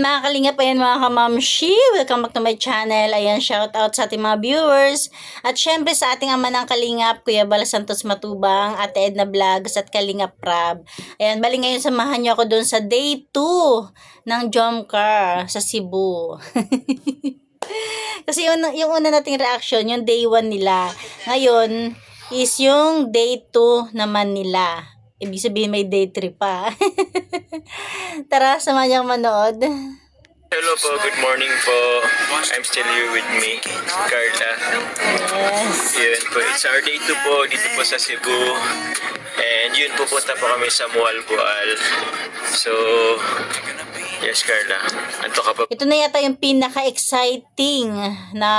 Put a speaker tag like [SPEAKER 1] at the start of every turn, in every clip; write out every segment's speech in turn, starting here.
[SPEAKER 1] mga kalingap, ayan mga kamamshi, welcome back to my channel. Ayan, shout out sa ating mga viewers. At syempre sa ating ama ng kalingap, Kuya Bala Santos Matubang, Ate Edna Vlogs at Kalingap Prab. Ayan, bali ngayon samahan niyo ako doon sa day 2 ng Jomcar sa Cebu. Kasi yung una nating reaction, yung day 1 nila. Ngayon is yung day 2 naman nila. Ibig sabihin may day 3 pa. Tara, samahan niyang manood.
[SPEAKER 2] Hello po, good morning po. I'm still here with me, Carla.
[SPEAKER 1] Yes.
[SPEAKER 2] Yun po, it's our day 2 po dito po sa Cebu. And yun, pupunta po kami sa Mualboal. So, yes Carla, anto ka pa?
[SPEAKER 1] Ito na yata yung pinaka-exciting na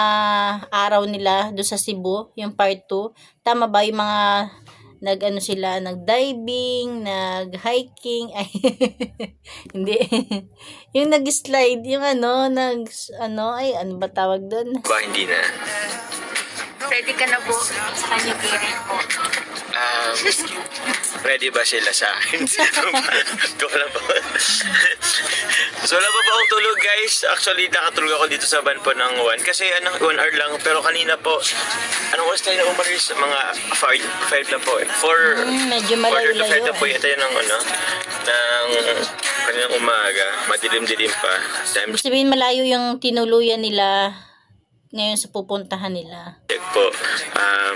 [SPEAKER 1] araw nila doon sa Cebu, yung part 2. Tama ba yung mga nag-diving, nag-hiking, ay, hindi. Yung nag-slide, yung ano ba tawag doon?
[SPEAKER 2] Ba, hindi na.
[SPEAKER 3] Ready ka na po sa kanyang piring po.
[SPEAKER 2] Ready ba sila sa akin? Joke lang po. So wala pa po akong tulog guys. Actually nakatulog ako dito sa van po ng 1. Kasi 1 hour lang. Pero kanina po, anong oras tayo na umalis? Mga 5 na po eh.
[SPEAKER 1] Medyo malayo-layo.
[SPEAKER 2] 4 na po yata yun ng kanilang umaga. Madilim-dilim pa.
[SPEAKER 1] Sabihin malayo yung tinuluyan nila ngayon sa pupuntahan nila.
[SPEAKER 2] Check po,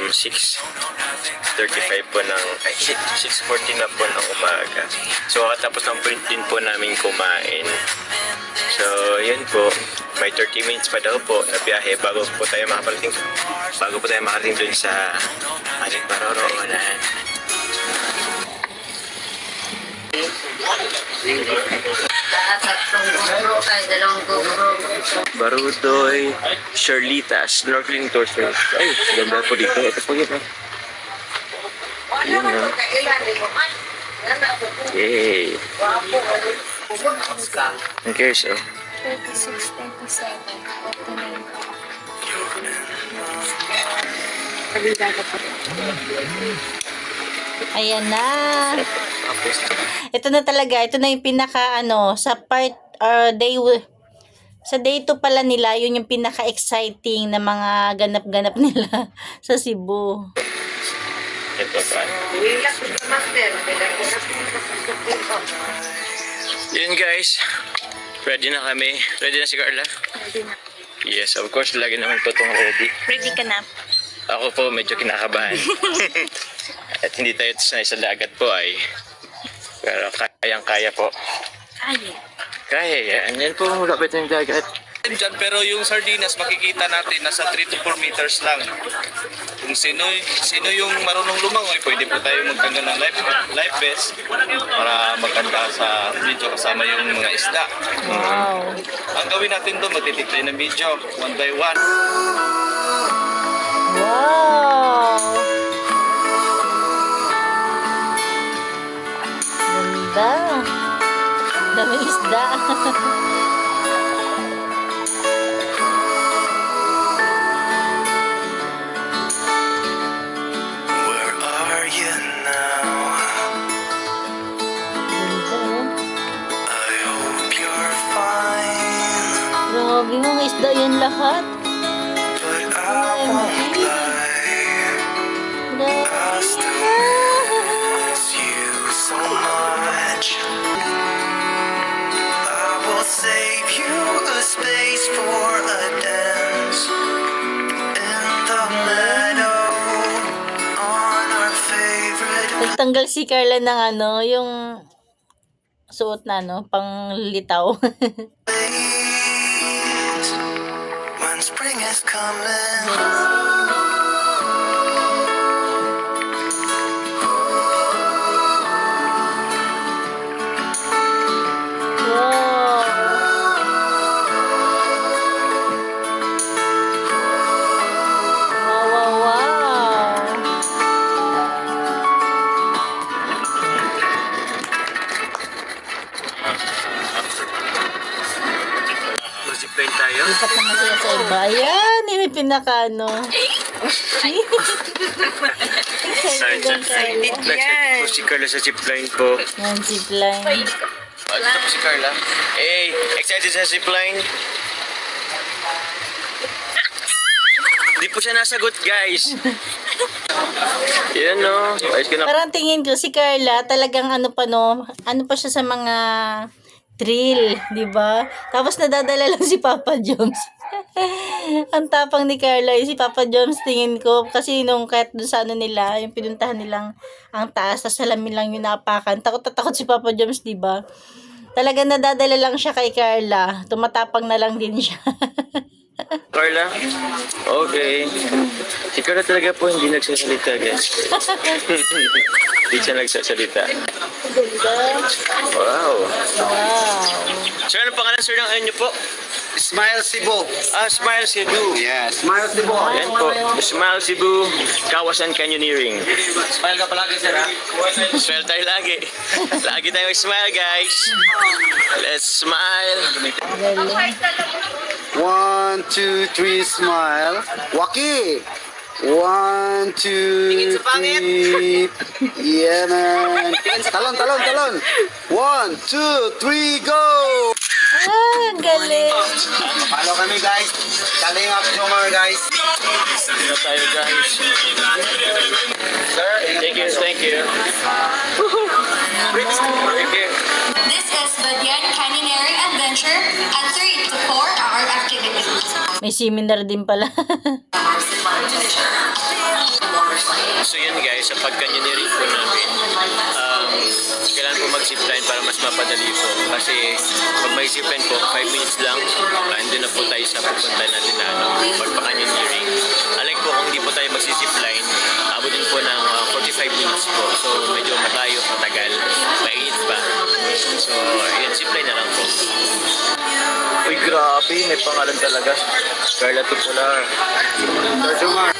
[SPEAKER 2] 6:35 po ng, 6:40 na po ng umaga. So, katapos ng print din po namin kumain. So, yun po, may 30 minutes pa daw po na biyahe bago po tayo makarating dun sa ating paroroonan. Barudoy, Charlitas, snorkeling tours. Ay, ganda po dito. Ito po yun. Yun na. Yay. Okay, so.
[SPEAKER 3] 36, 37, 49.
[SPEAKER 1] Ayan na. Ito na talaga. Ito na yung pinaka sa part sa day 2 pala nila, yun yung pinaka-exciting na mga ganap-ganap nila sa Cebu.
[SPEAKER 2] Ito pa. Yun guys. Ready na kami. Ready na si Carla?
[SPEAKER 3] Ready na.
[SPEAKER 2] Yes, of course. Lagi naman po itong ready.
[SPEAKER 3] Ready ka na?
[SPEAKER 2] Ako po medyo kinakabahan. At hindi tayo sanay sa dagat po ay. Pero kayang-kaya po.
[SPEAKER 3] Kaya.
[SPEAKER 2] Kaya yan. Yan po lapit ng dagat.
[SPEAKER 4] Dyan, pero yung sardinas makikita natin nasa 3 to 4 meters lang. Kung sino yung marunong lumangoy, pwede po tayo magtanggal ng life vest para maganda sa video kasama yung mga isda.
[SPEAKER 1] Wow.
[SPEAKER 4] Ang gawin natin doon, magtitiklay ng video, 1 by 1.
[SPEAKER 1] Wow! Ganda. Daming isda.
[SPEAKER 5] Where are you now?
[SPEAKER 1] Ganda, oh.
[SPEAKER 5] I hope you're fine,
[SPEAKER 1] Grabe, mga isda yan lahat.
[SPEAKER 5] but I won't lie. I still miss you so much. I will save you a space for a dance in the meadow on our favorite
[SPEAKER 1] Nagtanggal si Carla ng yung suot na pang litaw.
[SPEAKER 5] place when spring is coming.
[SPEAKER 1] Wow. Wow, wow, wow.
[SPEAKER 2] Mag-zipline tayo.
[SPEAKER 1] Lipat naman sila sa iba. Ayan, yun yung pinaka-ano. Excited ang Carla.
[SPEAKER 2] Excited po si Carla sa zipline po.
[SPEAKER 1] Yan, zipline.
[SPEAKER 2] Ito na po si Carla. Hey, excited sa zipline? Di po siya nasagot, guys. Yan no. Ayos ka na.
[SPEAKER 1] Parang tingin ko si Carla talagang ano pa siya sa mga thrill, di ba? Tapos nadadala lang si Papa Joms. Ang tapang ni Carla, si Papa Joms tingin ko kasi nung kahit dun sa ano nila, yung pinuntahan nilang ang taas, tas salamin lang yung napakan. Takot na takot si Papa Joms, di ba? Talagang nadadala lang siya kay Carla. Tumatapang na lang din siya.
[SPEAKER 2] Carla? Okay. Si Carla talaga po hindi nagsasalita, guys. Hindi siya nagsasalita. Wow.
[SPEAKER 1] Wow.
[SPEAKER 2] Sir, ano pangalan, sir, ng ano niyo po?
[SPEAKER 6] Smile Cebu.
[SPEAKER 2] Smile Cebu.
[SPEAKER 6] Yeah, Smile Cebu.
[SPEAKER 2] Yan po. Smile Cebu, Kawasan Canyoneering.
[SPEAKER 6] Smile ka palagi, sir, ha?
[SPEAKER 2] Smile tayo lagi. Lagi tayo smile, guys. Let's smile.
[SPEAKER 1] Galing.
[SPEAKER 6] 1, 2, 3, smile. Waki! 1, 2, 3. Yeah, man. Talon, talon, talon. 1, 2, 3, go!
[SPEAKER 1] Ah, ang galing.
[SPEAKER 6] Follow kami, guys. Kaling up Jomar, guys.
[SPEAKER 2] Ano tayo, guys?
[SPEAKER 6] Sir,
[SPEAKER 2] Thank you, thank you. Thank you.
[SPEAKER 7] This is Banyan Canyoneering Adventure, a 3 to 4 hour activity.
[SPEAKER 1] May seminar din pala.
[SPEAKER 2] So yun guys, sa pag-canyoneering po namin, kailangan po mag-zipline para mas mapadali po. Kasi pag may zipline po, 5 minutes lang, andun na po tayo sa pupunta natin na pagpa-canyoneering. Alike po kung hindi po tayo mag-zipline, abutin po ng 45 minutes po. So medyo matayo, matagal, mainit pa. So yun, zipline na lang po. Uy, grabe, may pangalan talaga. Carla Tupular.
[SPEAKER 6] Sir Jomar.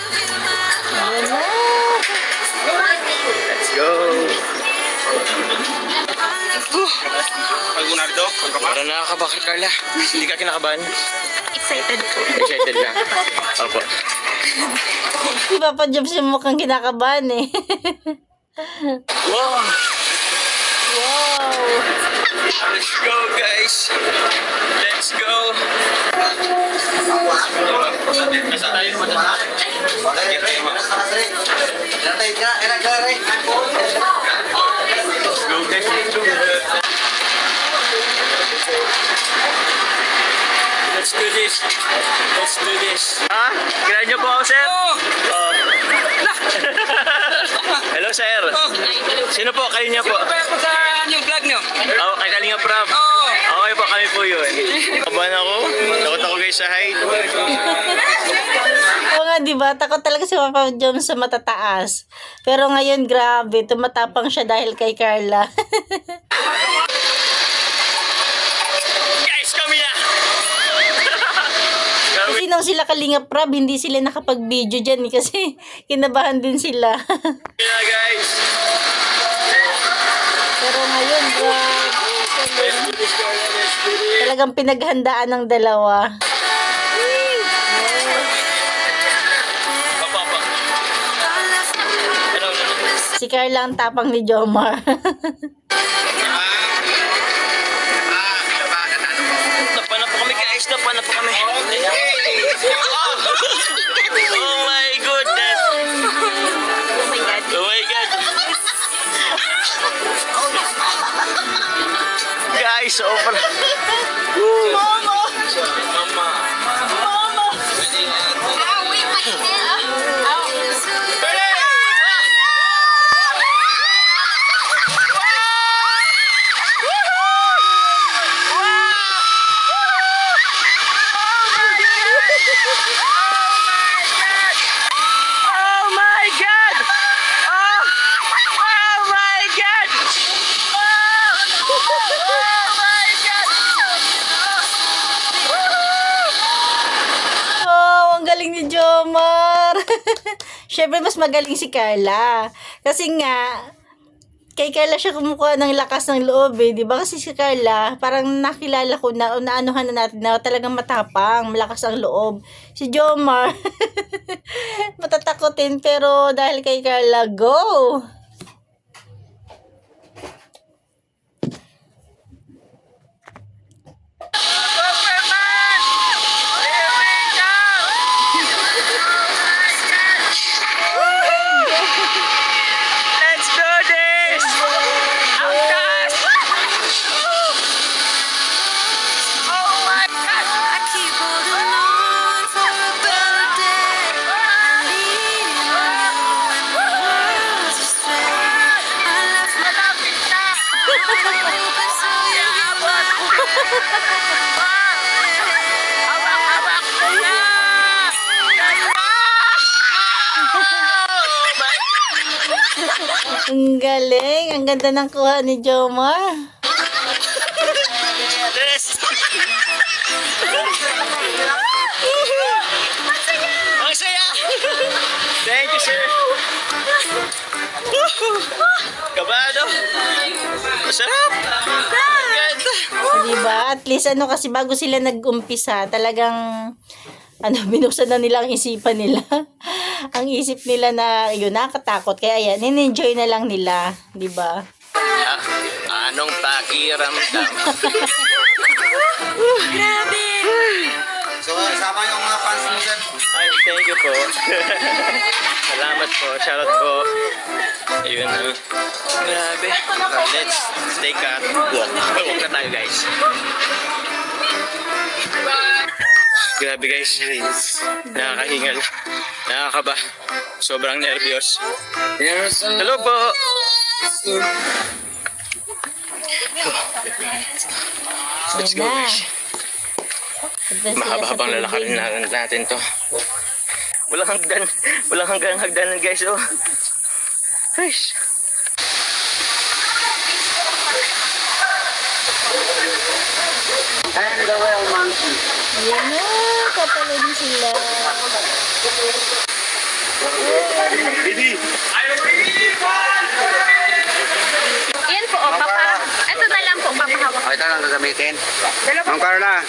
[SPEAKER 2] Let's go!
[SPEAKER 6] Leonardo,
[SPEAKER 2] Parang nakakaba ka, Carla. Hindi ka kinakabahan?
[SPEAKER 3] Excited po.
[SPEAKER 2] Excited ka? Opo.
[SPEAKER 1] Si Papa Joms yung mukhang kinakabahan eh.
[SPEAKER 2] Wow!
[SPEAKER 1] Wow.
[SPEAKER 2] Let's go, guys! Let's go! Nasa tayo mo na?
[SPEAKER 6] Natay ka, enak ka, Ray.
[SPEAKER 2] Let's go, guys! Let's go! Let's do this! Let's do this! Ha? Kailan niyo po ako, sir? Oh. Hello, sir! Sino po? Kayo niya po?
[SPEAKER 8] Ako sa yung vlog nyo.
[SPEAKER 2] Oh, kay Kalinga Prab.
[SPEAKER 8] Oo.
[SPEAKER 2] Okay po, kami po yun. Kabahan ako. Takot ako guys sa height.
[SPEAKER 1] Oo nga, di ba? Takot talaga si Papa Joms sa matataas. Pero ngayon, grabe. Tumatapang siya dahil kay Carla.
[SPEAKER 2] Guys, kami na!
[SPEAKER 1] Kasi nung sila Kalinga Prab, hindi sila nakapag-video dyan eh, kasi kinabahan din sila.
[SPEAKER 2] Kami na, guys!
[SPEAKER 1] Pero ngayon, grabe.
[SPEAKER 2] Let's do this, guys. Let's do this.
[SPEAKER 1] Talagang pinaghandaan ng dalawa.
[SPEAKER 2] Papa. Hello,
[SPEAKER 1] Si Carla ang tapang ni Jomar.
[SPEAKER 2] Tapa na po kami, guys. Tapa na po kami. Oh my goodness!
[SPEAKER 3] Oh my God.
[SPEAKER 2] Oh my God! Guys, over. Mama! Oh my God! Oh! Oh my God!
[SPEAKER 1] Wow, ang galing ni Jomar. Syempre, mas magaling si Carla. Kasi nga, kay Carla siya kumukuha ng lakas ng loob eh. Diba? Kasi si Carla, parang nakilala ko na, o naanuhan na natin na talagang matapang, malakas ang loob. Si Jomar, matatakotin, pero dahil kay Carla, go! Ang galing. Ang ganda ng kuha ni Jomar.
[SPEAKER 2] Ang saya! Thank you, sir. Kabado. Masarap. Ganda.
[SPEAKER 1] Diba? At least kasi bago sila nag-umpisa, talagang binuksan na nila ang isipan nila. Ang isip nila na yun, nakakatakot. Kaya yan, in-enjoy na lang nila. Diba?
[SPEAKER 2] Anong pakiramdam?
[SPEAKER 6] So, sama yung mga fans mo dyan.
[SPEAKER 2] Ay, thank you po. Salamat po. Shoutout po. Ayun na. Grabe. Let's take a walk. Walk na tayo, guys. Grabe, guys. Nakakahingal. Nakakaba. Sobrang nervyos. Hello po. Let's go, guys. Mahaba-habang lalakarin natin to. Walang hanggang hagdanan, guys. Oh. Guys.
[SPEAKER 6] And the whale monkey.
[SPEAKER 1] Ayan na, kapalad sila.
[SPEAKER 3] Yan po, ito na lang po, papahawak.
[SPEAKER 6] Ito lang gagamitin. Ma'am Carla.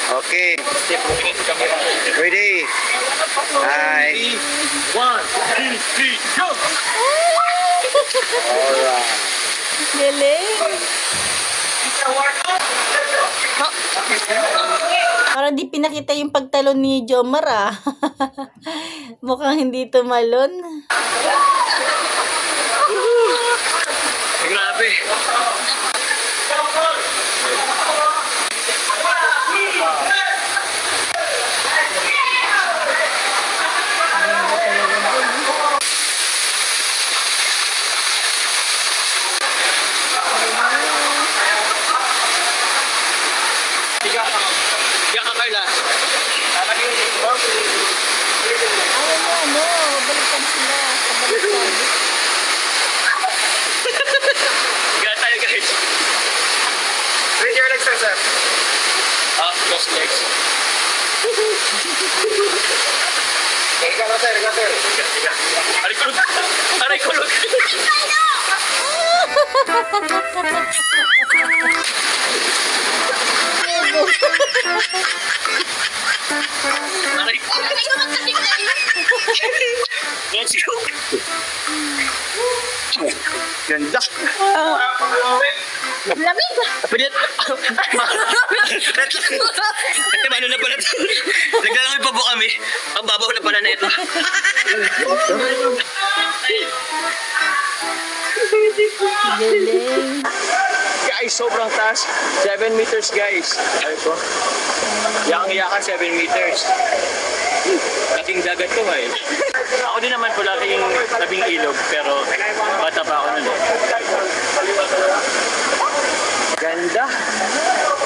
[SPEAKER 6] Okay. Ready? Hi.
[SPEAKER 2] 1, 2, 3, go!
[SPEAKER 6] Alright.
[SPEAKER 1] Galing. Parang di pinakita yung pagtalon ni Jomar ah. Mukhang hindi tumalon.
[SPEAKER 2] Grabe. Tiga ka, Carla.
[SPEAKER 1] Balikan sila. Balikan.
[SPEAKER 2] Tiga tayo, guys.
[SPEAKER 6] Raise your legs, sir.
[SPEAKER 2] Cross legs.
[SPEAKER 6] Ika na, sir. Ika, sir.
[SPEAKER 2] Tiga. Aray kulog. Aray kulog. Aray kulog. Let's go. Ganda.
[SPEAKER 3] Lamig!
[SPEAKER 2] Pwede. Ano na pala ito? Naglalaki pa po kami. Ang babaw na pala na ito.
[SPEAKER 1] Galing.
[SPEAKER 2] Guys, sobrang taas. 7 meters, guys. Ay po. Yakang-yakan 7 meters. Laking dagat to, eh. Ako din naman po laking tabing ilog, pero bata pa ako nun, eh. Ganda.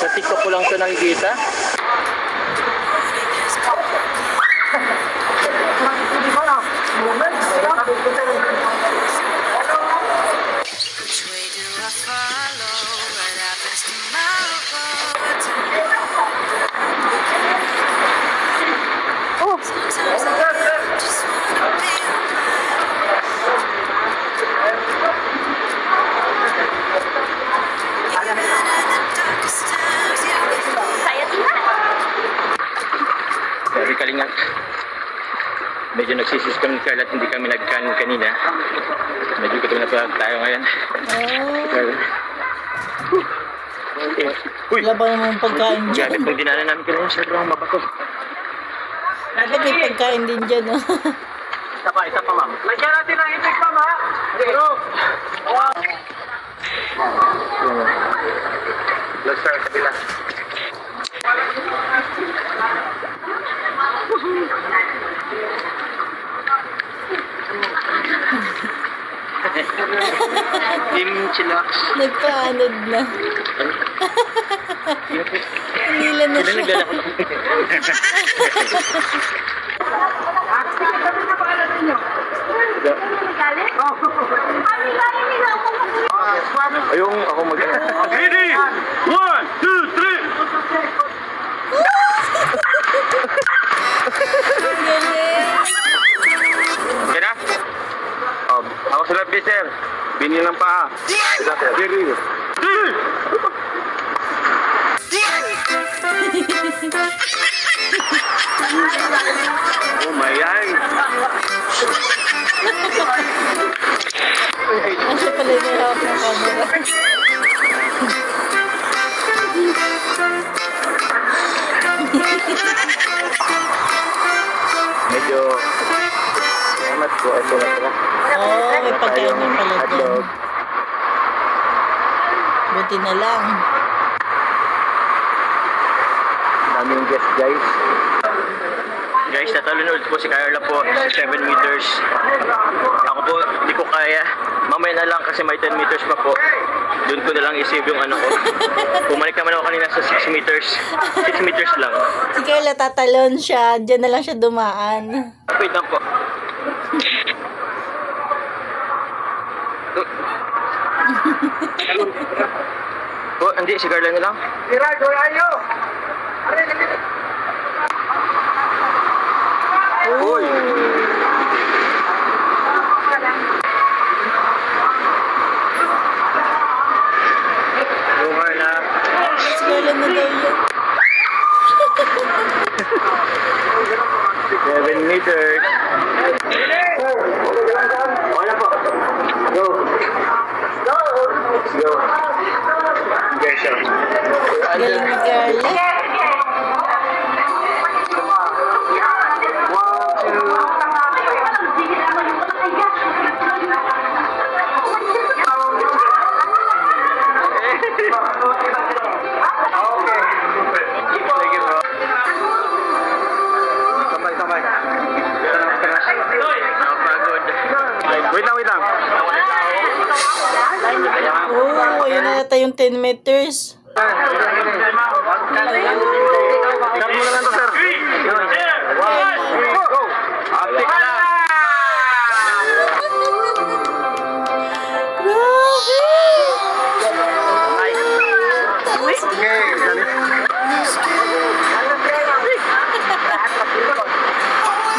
[SPEAKER 2] Sa TikTok ko lang ito nakikita.
[SPEAKER 5] Which way do I follow? What happens tomorrow? Sometimes I just wanna be even in the darkest times, you're with me.
[SPEAKER 3] Saya tina!
[SPEAKER 2] Sabi Kalingap, medyo nagsisis kami ni Carla at hindi kami nagkanin kanina. Medyo gutom na pala tayo ngayon. Uy!
[SPEAKER 1] Wala ba namang pagkain
[SPEAKER 2] Grabe
[SPEAKER 1] dyan?
[SPEAKER 2] pong dinaanan namin kanina sa luang mabato.
[SPEAKER 1] Dapat may pagkain din dyan, oh.
[SPEAKER 2] Isa pa, ma'am. Lagyan natin ang itik, ma'am, ha? Pero... Let's start sa bila. sila.
[SPEAKER 1] Nagpaanod na. Nila na
[SPEAKER 2] Sila
[SPEAKER 1] siya.
[SPEAKER 2] naglalako. Ayong ako mag... Ready? 1, 2, 3!
[SPEAKER 1] Galing.
[SPEAKER 2] Yan na? Ako sa labi, sir. Binin ng paa. Ready? Oh my God!
[SPEAKER 1] Ang siya pala yung hawak ng camera.
[SPEAKER 2] Medyo... Salamat po. Ito na sila.
[SPEAKER 1] Oo, may pagkain na pala dyan.
[SPEAKER 2] Hotdog.
[SPEAKER 1] Buti na lang.
[SPEAKER 2] Daming guest, guys. Guys, natalunod po si Carla po sa 7 meters. Ako po, hindi ko kaya. Mamaya na lang kasi may 10 meters pa po. Doon ko na lang isave yung ano ko. Bumalik naman ako kanina sa 6 meters. 6 meters lang.
[SPEAKER 1] Si Carla tatalon siya. Diyan na lang siya dumaan.
[SPEAKER 2] Wait lang po. Oh, hindi, si Carla na lang. Uy! Yung Carla.
[SPEAKER 1] Si Carla na daw yun.
[SPEAKER 2] 7 meters. Wala po. Go. Go. Guys,
[SPEAKER 1] Galing ni Carla.
[SPEAKER 2] Sabay. Napagod. Wait lang.
[SPEAKER 1] Oo, ayun na yata yung 10 meters.
[SPEAKER 2] Start mo na lang to, sir. 1, 2, go! Uptick na lang.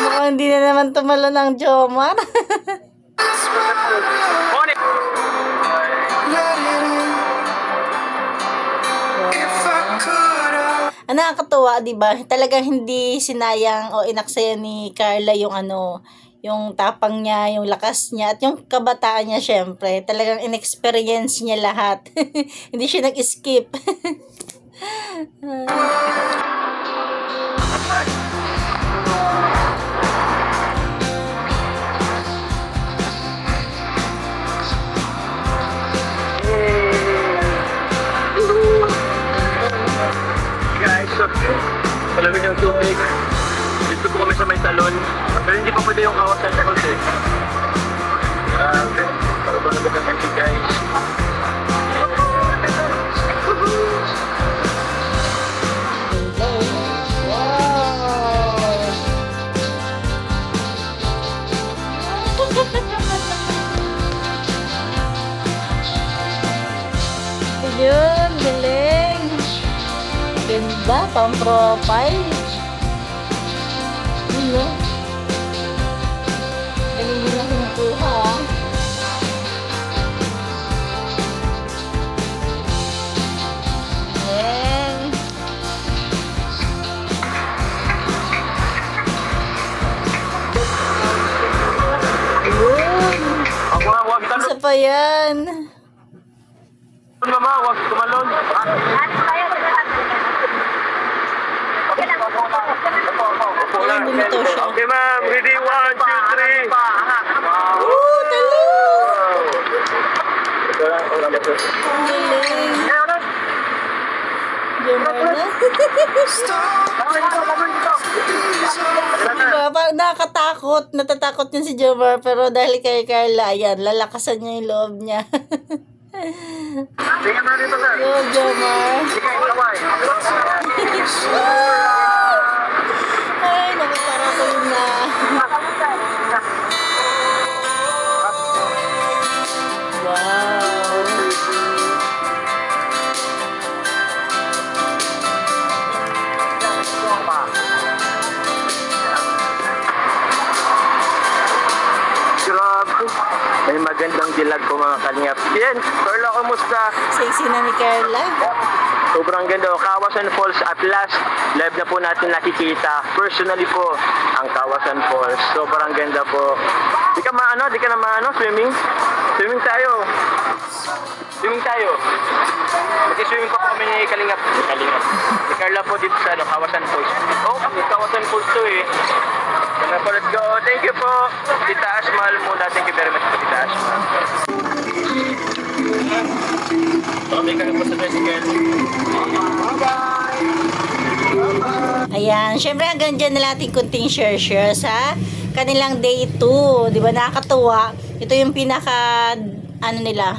[SPEAKER 1] Mukhang hindi na naman tumalo ng Jomar. Ang nakakatuwa, 'di ba? Talagang hindi sinayang o inaksaya ni Carla yung yung tapang niya, yung lakas niya, at yung kabataan niya, syempre. Talagang inexperience niya lahat. Hindi siya nag-skip.
[SPEAKER 2] Guys, so, malamig yung tubig. Dito po kami sa may salon. Pero hindi pa pwede yung kawasan sa kasi. Para ba nagkakasya guys?
[SPEAKER 1] Yun, galing. Ganda, pang profile. Yun, galing mo na kinukuha. Galing. Yun.
[SPEAKER 2] Wag talon.
[SPEAKER 1] Isa pa yan.
[SPEAKER 2] Mama, wag tumalon.
[SPEAKER 1] Galing bumitaw siya.
[SPEAKER 2] Okay ma'am, ready? 1, 2, 3.
[SPEAKER 1] Oo, talo!
[SPEAKER 2] Ang
[SPEAKER 1] Galing. Jomar na. Diba? Parang nakakatakot. Natatakot yun si Jomar. Pero dahil kay Carla, ayan, lalakasan niya yung loob niya. Go, Jomar. Ay, nakaparating na. Wow.
[SPEAKER 2] Grabe. May magandang dilag po mga kalingap. Yan, Carla, kumusta?
[SPEAKER 1] Sexy na ni Carla.
[SPEAKER 2] Sobrang ganda. Kawasan Falls at last, live na po natin nakikita. Personally po, ang Kawasan Falls. Sobrang ganda po. Di ka na maano, swimming? Swimming tayo. Swimming tayo. Mag-swimming pa po kami ni Kalingap. Si Carla po dito sa Kawasan Falls. Oh, Kawasan Falls to eh. Sana po, let's go. Thank you po. Tita Asmal muna. Thank you very much po, Tita Asmal. Kami ka na po sa tricycle.
[SPEAKER 1] Ayan, syempre hanggang dyan na natin kunting share sa kanilang day 2. Di ba, nakakatuwa. Ito yung pinaka, nila.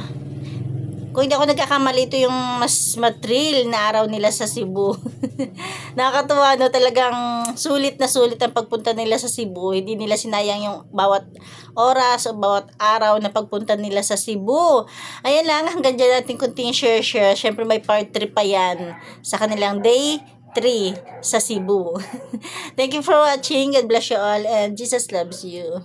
[SPEAKER 1] Kung hindi ako nagkakamali, ito yung mas mathrill na araw nila sa Cebu. Nakakatuwa, no? Talagang sulit na sulit ang pagpunta nila sa Cebu. Hindi nila sinayang yung bawat oras o bawat araw na pagpunta nila sa Cebu. Ayan lang, hanggang dyan natin kunting share. Syempre may part 3 pa yan sa kanilang day 3 sa Cebu. Thank you for watching. God bless you all and Jesus loves you.